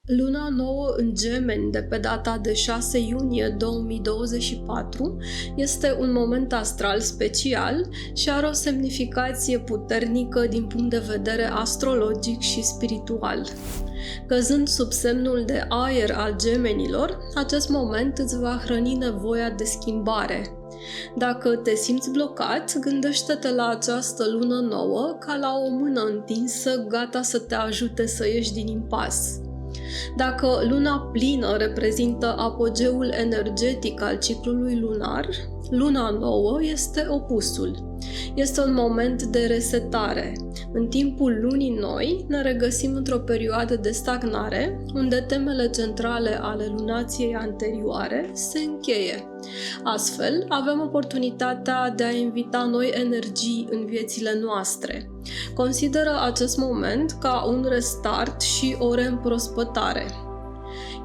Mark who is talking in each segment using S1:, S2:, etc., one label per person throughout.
S1: Luna nouă în Gemeni de pe data de 6 iunie 2024 este un moment astral special și are o semnificație puternică din punct de vedere astrologic și spiritual. Căzând sub semnul de aer al Gemenilor, acest moment îți va hrăni nevoia de schimbare. Dacă te simți blocat, gândește-te la această lună nouă ca la o mână întinsă gata să te ajute să ieși din impas. Dacă luna plină reprezintă apogeul energetic al ciclului lunar, luna nouă este opusul. Este un moment de resetare. În timpul lunii noi ne regăsim într-o perioadă de stagnare, unde temele centrale ale lunației anterioare se încheie. Astfel, avem oportunitatea de a invita noi energii în viețile noastre. Consideră acest moment ca un restart și o reîmprospătare.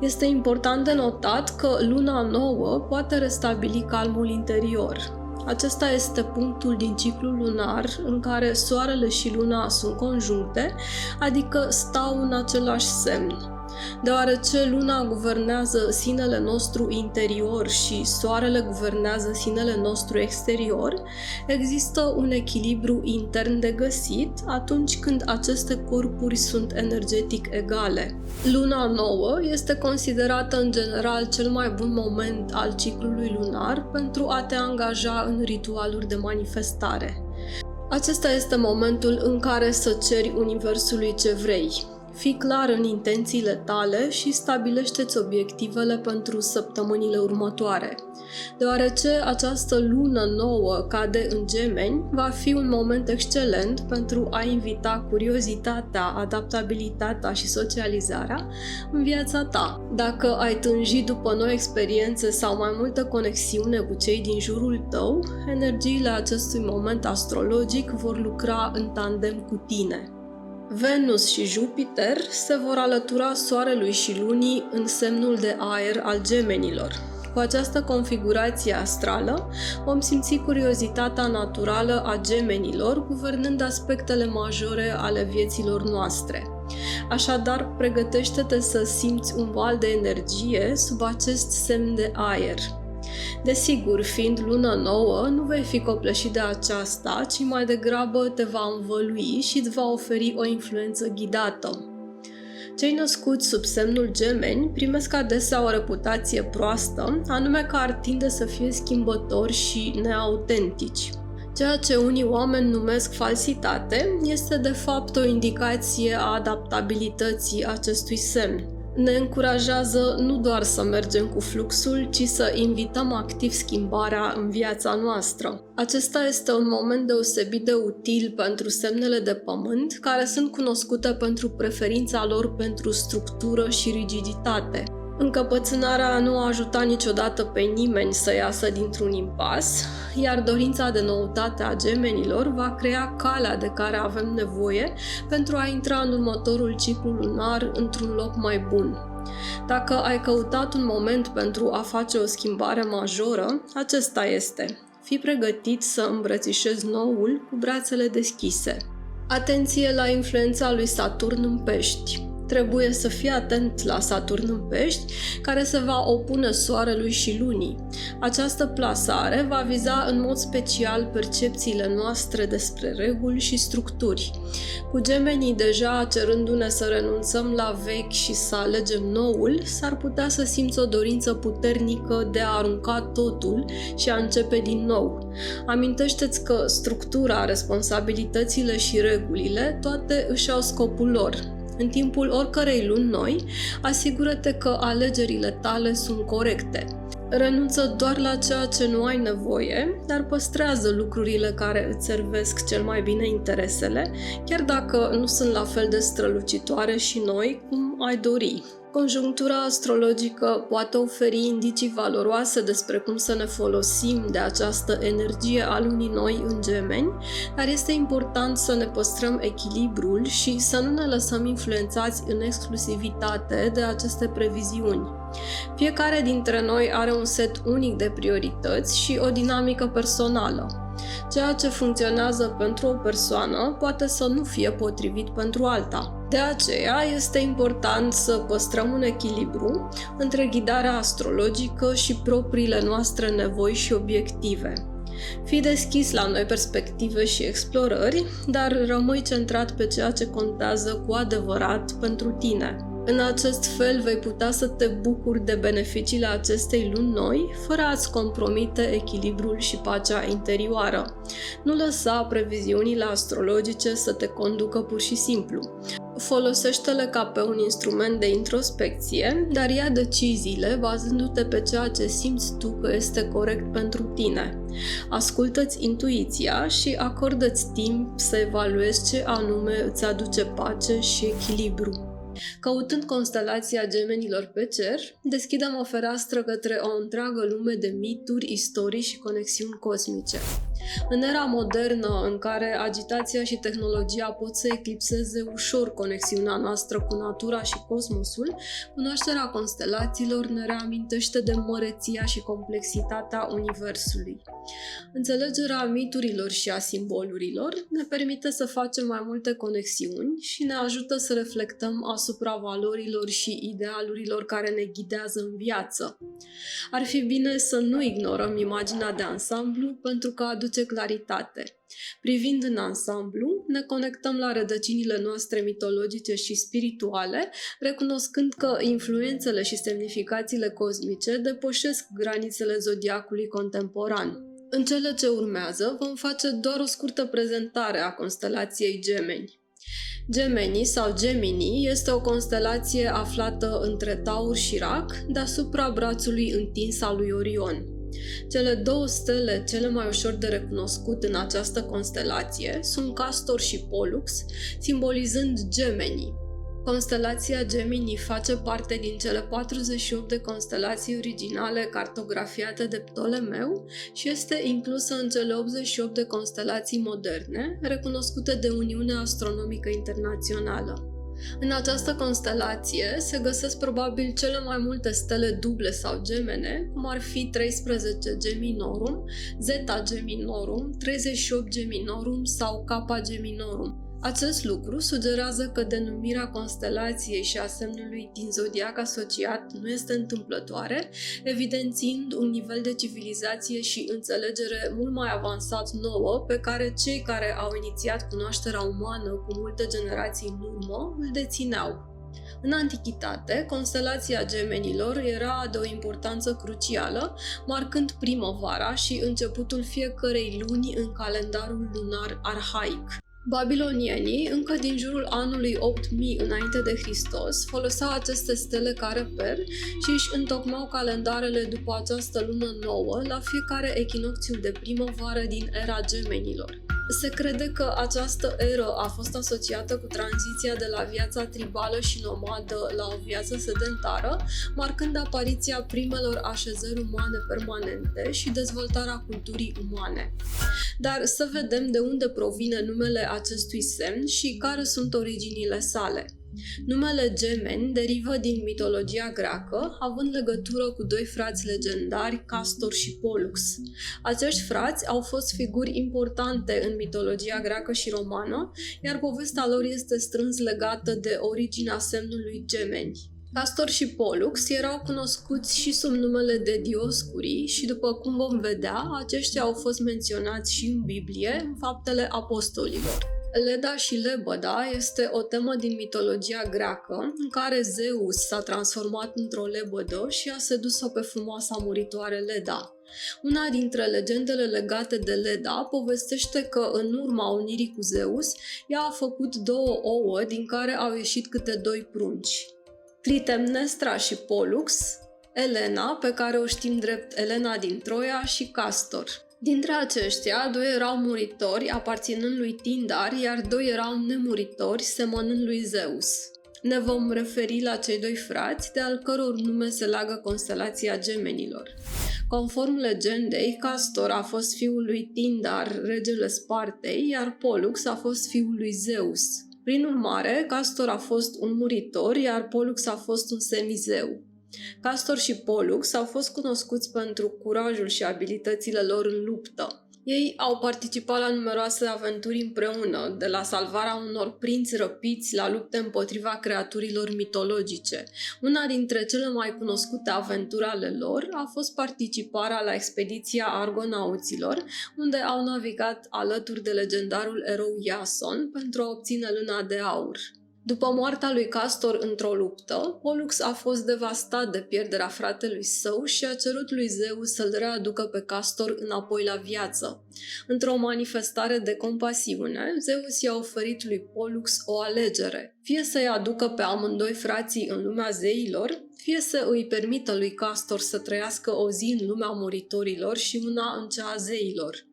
S1: Este important de notat că luna nouă poate restabili calmul interior. Acesta este punctul din ciclul lunar în care Soarele și Luna sunt conjuncte, adică stau în același semn. Deoarece Luna guvernează sinele nostru interior și Soarele guvernează sinele nostru exterior, există un echilibru intern de găsit atunci când aceste corpuri sunt energetic egale. Luna nouă este considerată în general cel mai bun moment al ciclului lunar pentru a te angaja în ritualuri de manifestare. Acesta este momentul în care să ceri Universului ce vrei. Fii clar în intențiile tale și stabilește-ți obiectivele pentru săptămânile următoare. Deoarece această lună nouă cade în Gemeni, va fi un moment excelent pentru a invita curiozitatea, adaptabilitatea și socializarea în viața ta. Dacă ai tânjit după noi experiențe sau mai multă conexiune cu cei din jurul tău, energiile acestui moment astrologic vor lucra în tandem cu tine. Venus și Jupiter se vor alătura Soarelui și Lunii în semnul de aer al Gemenilor. Cu această configurație astrală vom simți curiozitatea naturală a Gemenilor, guvernând aspectele majore ale vieților noastre. Așadar, pregătește-te să simți un val de energie sub acest semn de aer. Desigur, fiind lună nouă, nu vei fi copleșit de aceasta, ci mai degrabă te va învălui și îți va oferi o influență ghidată. Cei născuți sub semnul Gemeni primesc adesea o reputație proastă, anume că ar tinde să fie schimbători și neautentici. Ceea ce unii oameni numesc falsitate este de fapt o indicație a adaptabilității acestui semn. Ne încurajează nu doar să mergem cu fluxul, ci să invităm activ schimbarea în viața noastră. Acesta este un moment deosebit de util pentru semnele de pământ, care sunt cunoscute pentru preferința lor pentru structură și rigiditate. Încăpățânarea nu a ajutat niciodată pe nimeni să iasă dintr-un impas, iar dorința de noutate a Gemenilor va crea calea de care avem nevoie pentru a intra în următorul ciclu lunar într-un loc mai bun. Dacă ai căutat un moment pentru a face o schimbare majoră, acesta este. Fii pregătit să îmbrățișezi noul cu brațele deschise. Atenție la influența lui Saturn în Pești. Trebuie să fii atent la Saturn în Pești, care se va opune Soarelui și Lunii. Această plasare va viza în mod special percepțiile noastre despre reguli și structuri. Cu Gemenii deja cerându-ne să renunțăm la vechi și să alegem noul, s-ar putea să simți o dorință puternică de a arunca totul și a începe din nou. Amintește-ți că structura, responsabilitățile și regulile, toate își au scopul lor. În timpul oricărei luni noi, asigură-te că alegerile tale sunt corecte. Renunță doar la ceea ce nu ai nevoie, dar păstrează lucrurile care îți servesc cel mai bine interesele, chiar dacă nu sunt la fel de strălucitoare și noi cum ai dori. Conjunctura astrologică poate oferi indicii valoroase despre cum să ne folosim de această energie a lunii noi în Gemeni, dar este important să ne păstrăm echilibrul și să nu ne lăsăm influențați în exclusivitate de aceste previziuni. Fiecare dintre noi are un set unic de priorități și o dinamică personală. Ceea ce funcționează pentru o persoană poate să nu fie potrivit pentru alta. De aceea este important să păstrăm un echilibru între ghidarea astrologică și propriile noastre nevoi și obiective. Fii deschis la noi perspective și explorări, dar rămâi centrat pe ceea ce contează cu adevărat pentru tine. În acest fel vei putea să te bucuri de beneficiile acestei luni noi, fără a-ți compromite echilibrul și pacea interioară. Nu lăsa previziunile astrologice să te conducă pur și simplu. Folosește-le ca pe un instrument de introspecție, dar ia deciziile bazându-te pe ceea ce simți tu că este corect pentru tine. Ascultă-ți intuiția și acordă-ți timp să evaluezi ce anume îți aduce pace și echilibru. Căutând constelația Gemenilor pe cer, deschidem o fereastră către o întreagă lume de mituri, istorii și conexiuni cosmice. În era modernă, în care agitația și tehnologia pot să eclipseze ușor conexiunea noastră cu natura și cosmosul, cunoașterea constelațiilor ne reamintește de măreția și complexitatea Universului. Înțelegerea miturilor și a simbolurilor ne permite să facem mai multe conexiuni și ne ajută să reflectăm asupra valorilor și idealurilor care ne ghidează în viață. Ar fi bine să nu ignorăm imaginea de ansamblu pentru că aduce claritate. Privind în ansamblu, ne conectăm la rădăcinile noastre mitologice și spirituale, recunoscând că influențele și semnificațiile cosmice depășesc granițele zodiacului contemporan. În cele ce urmează, vom face doar o scurtă prezentare a constelației Gemeni. Gemenii sau Gemini este o constelație aflată între Taur și Rac, deasupra brațului întins al lui Orion. Cele două stele cele mai ușor de recunoscut în această constelație sunt Castor și Pollux, simbolizând Gemenii. Constelația Gemini face parte din cele 48 de constelații originale cartografiate de Ptolemeu și este inclusă în cele 88 de constelații moderne, recunoscute de Uniunea Astronomică Internațională. În această constelație se găsesc probabil cele mai multe stele duble sau gemene, cum ar fi 13 Geminorum, Zeta Geminorum, 38 Geminorum sau Kappa Geminorum. Acest lucru sugerează că denumirea constelației și a semnului din zodiac asociat nu este întâmplătoare, evidențiind un nivel de civilizație și înțelegere mult mai avansat nouă, pe care cei care au inițiat cunoașterea umană cu multe generații în urmă îl dețineau. În antichitate, constelația Gemenilor era de o importanță crucială, marcând primăvara și începutul fiecărei luni în calendarul lunar arhaic. Babilonienii, încă din jurul anului 8000 înainte de Hristos, foloseau aceste stele ca reper și își întocmeau calendarele după această lună nouă la fiecare echinocțiu de primăvară din era Gemenilor. Se crede că această eră a fost asociată cu tranziția de la viața tribală și nomadă la o viață sedentară, marcând apariția primelor așezări umane permanente și dezvoltarea culturii umane. Dar să vedem de unde provine numele acestui semn și care sunt originile sale. Numele Gemeni derivă din mitologia greacă, având legătură cu doi frați legendari, Castor și Pollux. Acești frați au fost figuri importante în mitologia greacă și romană, iar povestea lor este strâns legată de originea semnului Gemeni. Castor și Pollux erau cunoscuți și sub numele de Dioscuri și, după cum vom vedea, aceștia au fost menționați și în Biblie, în Faptele Apostolilor. Leda și lebăda este o temă din mitologia greacă, în care Zeus s-a transformat într-o lebădă și a sedus-o pe frumoasa muritoare Leda. Una dintre legendele legate de Leda povestește că, în urma unirii cu Zeus, ea a făcut 2 ouă din care au ieșit câte 2 prunci. Clitemnestra și Pollux, Elena, pe care o știm drept Elena din Troia, și Castor. Dintre aceștia, 2 erau muritori, aparținând lui Tindar, iar 2 erau nemuritori, semănând lui Zeus. Ne vom referi la cei 2 frați, de al căror nume se leagă constelația Gemenilor. Conform legendei, Castor a fost fiul lui Tindar, regele Spartei, iar Pollux a fost fiul lui Zeus. Prin urmare, Castor a fost un muritor, iar Pollux a fost un semizeu. Castor și Pollux au fost cunoscuți pentru curajul și abilitățile lor în luptă. Ei au participat la numeroase aventuri împreună, de la salvarea unor prinți răpiți la lupte împotriva creaturilor mitologice. Una dintre cele mai cunoscute aventuri ale lor a fost participarea la expediția Argonauților, unde au navigat alături de legendarul erou Iason pentru a obține Luna de Aur. După moartea lui Castor într-o luptă, Pollux a fost devastat de pierderea fratelui său și a cerut lui Zeus să-l readucă pe Castor înapoi la viață. Într-o manifestare de compasiune, Zeus i-a oferit lui Pollux o alegere: fie să-i aducă pe amândoi frații în lumea zeilor, fie să îi permită lui Castor să trăiască o zi în lumea muritorilor și una în cea a zeilor.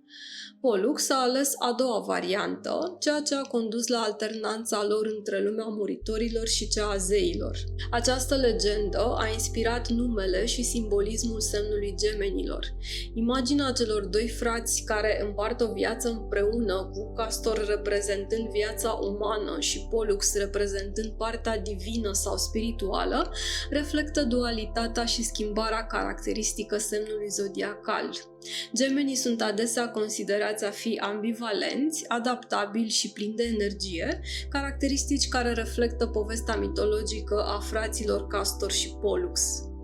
S1: Pollux a ales a doua variantă, ceea ce a condus la alternanța lor între lumea muritorilor și cea a zeilor. Această legendă a inspirat numele și simbolismul semnului gemenilor. Imaginea celor doi frați care împart o viață împreună, cu Castor reprezentând viața umană și Pollux reprezentând partea divină sau spirituală, reflectă dualitatea și schimbarea caracteristică semnului zodiacal. Gemenii sunt adesea considerați a fi ambivalenți, adaptabili și plini de energie, caracteristici care reflectă povestea mitologică a fraților Castor și Pollux.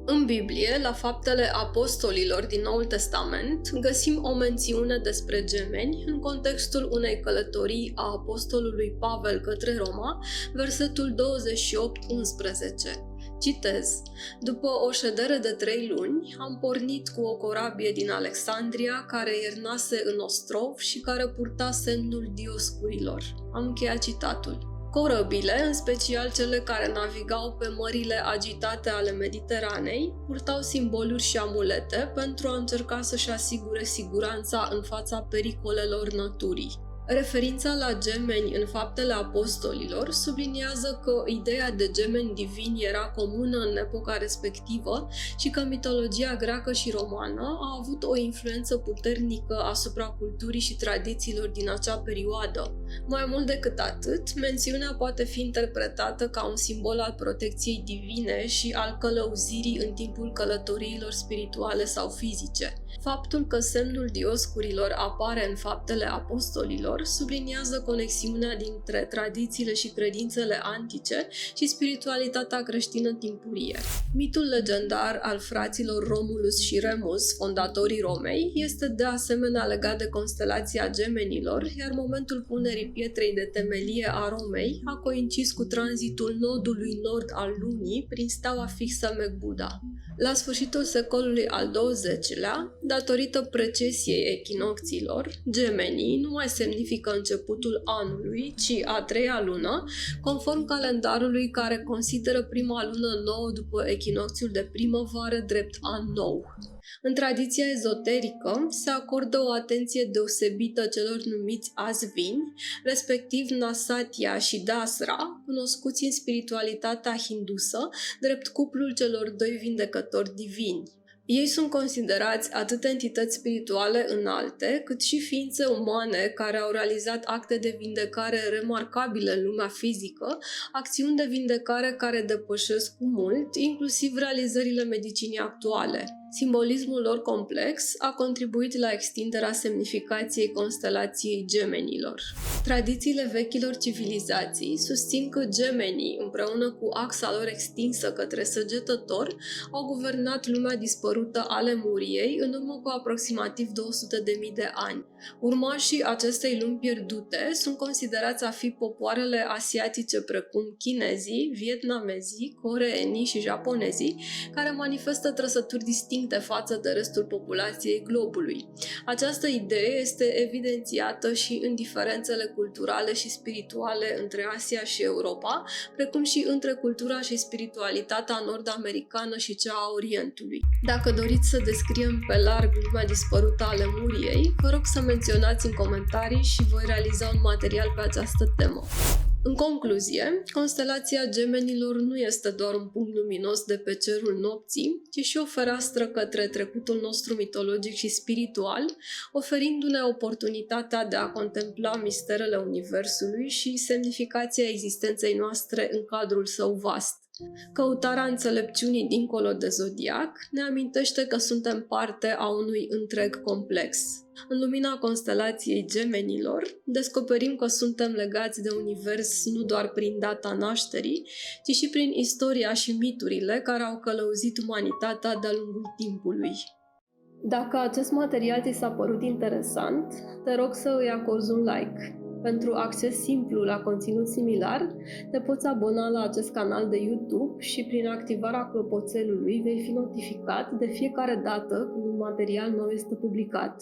S1: În Biblie, la Faptele Apostolilor din Noul Testament, găsim o mențiune despre gemeni în contextul unei călătorii a apostolului Pavel către Roma, versetul 28-11. Citez: după o ședere de 3 luni, am pornit cu o corabie din Alexandria care iernase în ostrov și care purta semnul Dioscurilor. Am încheiat citatul. Corăbile, în special cele care navigau pe mările agitate ale Mediteranei, purtau simboluri și amulete pentru a încerca să-și asigure siguranța în fața pericolelor naturii. Referința la gemeni în Faptele Apostolilor subliniază că ideea de gemeni divini era comună în epoca respectivă și că mitologia greacă și romană a avut o influență puternică asupra culturii și tradițiilor din acea perioadă. Mai mult decât atât, mențiunea poate fi interpretată ca un simbol al protecției divine și al călăuzirii în timpul călătoriilor spirituale sau fizice. Faptul că semnul Dioscurilor apare în Faptele Apostolilor subliniază conexiunea dintre tradițiile și credințele antice și spiritualitatea creștină timpurie. Mitul legendar al fraților Romulus și Remus, fondatorii Romei, este de asemenea legat de constelația Gemenilor, iar momentul punerii pietrei de temelie a Romei a coincis cu tranzitul nodului nord al lunii prin steaua fixă Megbuda. La sfârșitul secolului al XX-lea, datorită precesiei echinocțiilor, gemenii nu mai semnifică începutul anului, ci a 3-a lună, conform calendarului care consideră prima lună nouă după echinocțiul de primăvară drept an nou. În tradiția ezoterică se acordă o atenție deosebită celor numiți azvini, respectiv Nasatya și Dasra, cunoscuți în spiritualitatea hindusă, drept cuplul celor doi vindecători divini. Ei sunt considerați atât entități spirituale înalte, cât și ființe umane care au realizat acte de vindecare remarcabile în lumea fizică, acțiuni de vindecare care depășesc cu mult, inclusiv realizările medicinii actuale. Simbolismul lor complex a contribuit la extinderea semnificației constelației gemenilor. Tradițiile vechilor civilizații susțin că gemenii, împreună cu axa lor extinsă către Săgetător, au guvernat lumea dispărută a Lemuriei în urmă cu aproximativ 200.000 de ani. Urmașii acestei lumi pierdute sunt considerați a fi popoarele asiatice precum chinezii, vietnamezii, coreenii și japonezii, care manifestă trăsături distincte față de restul populației globului. Această idee este evidențiată și în diferențele culturale și spirituale între Asia și Europa, precum și între cultura și spiritualitatea nord-americană și cea a Orientului. Dacă doriți să descriem pe larg lumea dispărută a Lemuriei, vă rog să menționați în comentarii și voi realiza un material pe această temă. În concluzie, constelația Gemenilor nu este doar un punct luminos de pe cerul nopții, ci și o fereastră către trecutul nostru mitologic și spiritual, oferindu-ne oportunitatea de a contempla misterele Universului și semnificația existenței noastre în cadrul său vast. Căutarea înțelepciunii dincolo de zodiac ne amintește că suntem parte a unui întreg complex. În lumina constelației Gemenilor, descoperim că suntem legați de univers nu doar prin data nașterii, ci și prin istoria și miturile care au călăuzit umanitatea de-a lungul timpului. Dacă acest material ți s-a părut interesant, te rog să îi acorzi un like. Pentru acces simplu la conținut similar, te poți abona la acest canal de YouTube și prin activarea clopoțelului vei fi notificat de fiecare dată când un material nou este publicat.